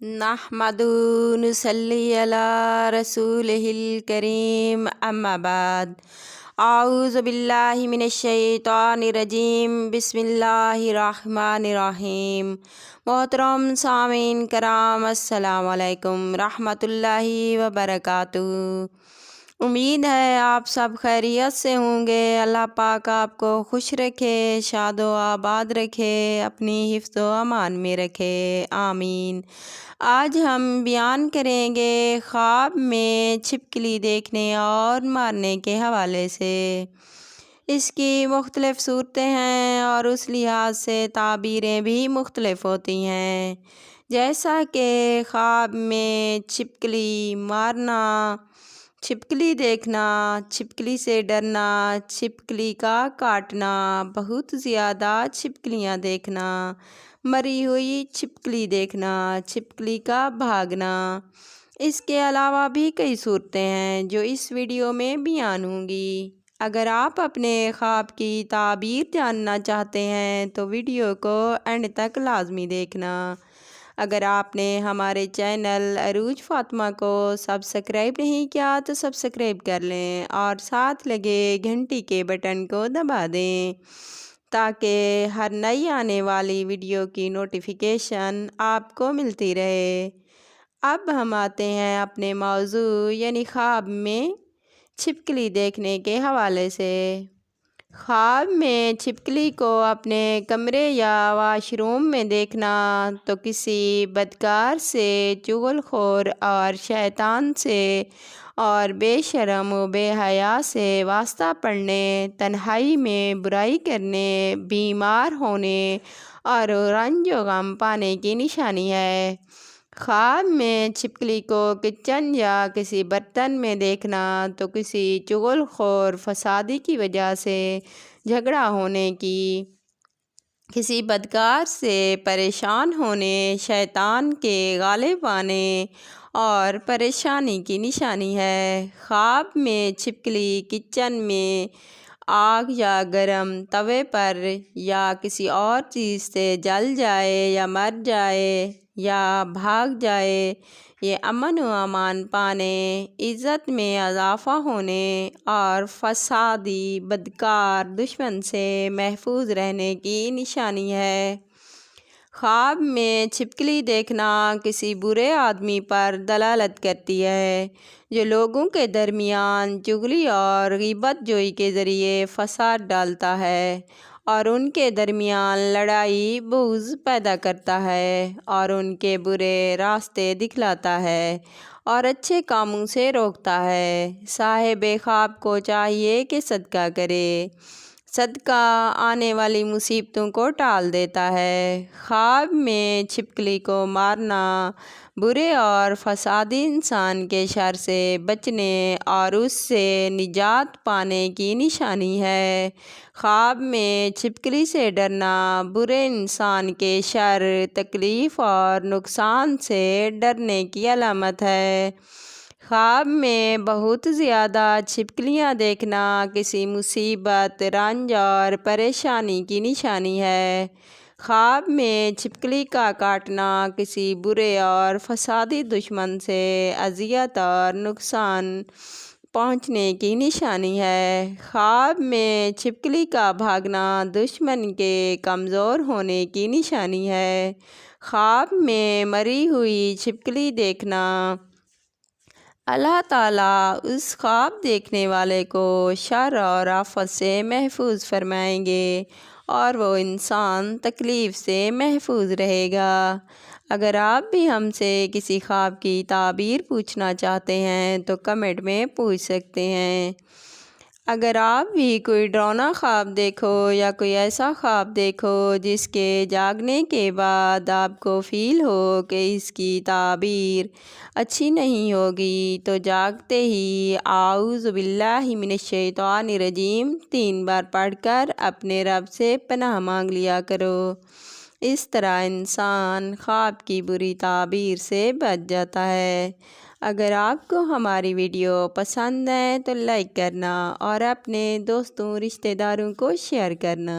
نحمدُ نصلی علی رسولہ الکریم اما بعد اعوذ باللہ من الشیطان الرجیم بسم اللہ الرحمن الرحیم۔ محترم سامعین کرام، السلام علیکم رحمۃ اللہ وبرکاتہ۔ امید ہے آپ سب خیریت سے ہوں گے۔ اللہ پاک آپ کو خوش رکھے، شاد و آباد رکھے، اپنی حفظ و امان میں رکھے، آمین۔ آج ہم بیان کریں گے خواب میں چھپکلی دیکھنے اور مارنے کے حوالے سے۔ اس کی مختلف صورتیں ہیں اور اس لحاظ سے تعبیریں بھی مختلف ہوتی ہیں، جیسا کہ خواب میں چھپکلی مارنا، چھپکلی دیکھنا، چھپکلی سے ڈرنا، چھپکلی کا کاٹنا، بہت زیادہ چھپکلیاں دیکھنا، مری ہوئی چھپکلی دیکھنا، چھپکلی کا بھاگنا۔ اس کے علاوہ بھی کئی صورتیں ہیں جو اس ویڈیو میں بیان ہوں گی۔ اگر آپ اپنے خواب کی تعبیر جاننا چاہتے ہیں تو ویڈیو کو اینڈ تک لازمی دیکھنا۔ اگر آپ نے ہمارے چینل عروج فاطمہ کو سبسکرائب نہیں کیا تو سبسکرائب کر لیں اور ساتھ لگے گھنٹی کے بٹن کو دبا دیں تاکہ ہر نئی آنے والی ویڈیو کی نوٹیفیکیشن آپ کو ملتی رہے۔ اب ہم آتے ہیں اپنے موضوع یعنی خواب میں چھپکلی دیکھنے کے حوالے سے۔ خواب میں چھپکلی کو اپنے کمرے یا واش روم میں دیکھنا تو کسی بدکار سے، چغل خور اور شیطان سے اور بے شرم و بے حیا سے واسطہ پڑنے، تنہائی میں برائی کرنے، بیمار ہونے اور رنج و غم پانے کی نشانی ہے۔ خواب میں چھپکلی کو کچن یا کسی برتن میں دیکھنا تو کسی چغل خور فسادی کی وجہ سے جھگڑا ہونے کی، کسی بدکار سے پریشان ہونے، شیطان کے غالب آنے اور پریشانی کی نشانی ہے۔ خواب میں چھپکلی کچن میں آگ یا گرم توے پر یا کسی اور چیز سے جل جائے یا مر جائے یا بھاگ جائے، یہ امن و امان پانے، عزت میں اضافہ ہونے اور فسادی بدکار دشمن سے محفوظ رہنے کی نشانی ہے۔ خواب میں چھپکلی دیکھنا کسی برے آدمی پر دلالت کرتی ہے جو لوگوں کے درمیان چغلی اور غیبت جوئی کے ذریعے فساد ڈالتا ہے اور ان کے درمیان لڑائی بغض پیدا کرتا ہے اور ان کے برے راستے دکھلاتا ہے اور اچھے کاموں سے روکتا ہے۔ صاحب خواب کو چاہیے کہ صدقہ کرے۔ صدقہ آنے والی مصیبتوں کو ٹال دیتا ہے۔ خواب میں چھپکلی کو مارنا برے اور فسادی انسان کے شر سے بچنے اور اس سے نجات پانے کی نشانی ہے۔ خواب میں چھپکلی سے ڈرنا برے انسان کے شر، تکلیف اور نقصان سے ڈرنے کی علامت ہے۔ خواب میں بہت زیادہ چھپکلیاں دیکھنا کسی مصیبت، رنج اور پریشانی کی نشانی ہے۔ خواب میں چھپکلی کا کاٹنا کسی برے اور فسادی دشمن سے اذیت اور نقصان پہنچنے کی نشانی ہے۔ خواب میں چھپکلی کا بھاگنا دشمن کے کمزور ہونے کی نشانی ہے۔ خواب میں مری ہوئی چھپکلی دیکھنا اللہ تعالیٰ اس خواب دیکھنے والے کو شر اور آفت سے محفوظ فرمائیں گے اور وہ انسان تکلیف سے محفوظ رہے گا۔ اگر آپ بھی ہم سے کسی خواب کی تعبیر پوچھنا چاہتے ہیں تو کمنٹ میں پوچھ سکتے ہیں۔ اگر آپ بھی کوئی ڈراؤنا خواب دیکھو یا کوئی ایسا خواب دیکھو جس کے جاگنے کے بعد آپ کو فیل ہو کہ اس کی تعبیر اچھی نہیں ہوگی تو جاگتے ہی اعوذ باللہ من الشیطان الرجیم 3 بار پڑھ کر اپنے رب سے پناہ مانگ لیا کرو۔ اس طرح انسان خواب کی بری تعبیر سے بچ جاتا ہے۔ اگر آپ کو ہماری ویڈیو پسند ہے تو لائک کرنا اور اپنے دوستوں، رشتہ داروں کو شیئر کرنا۔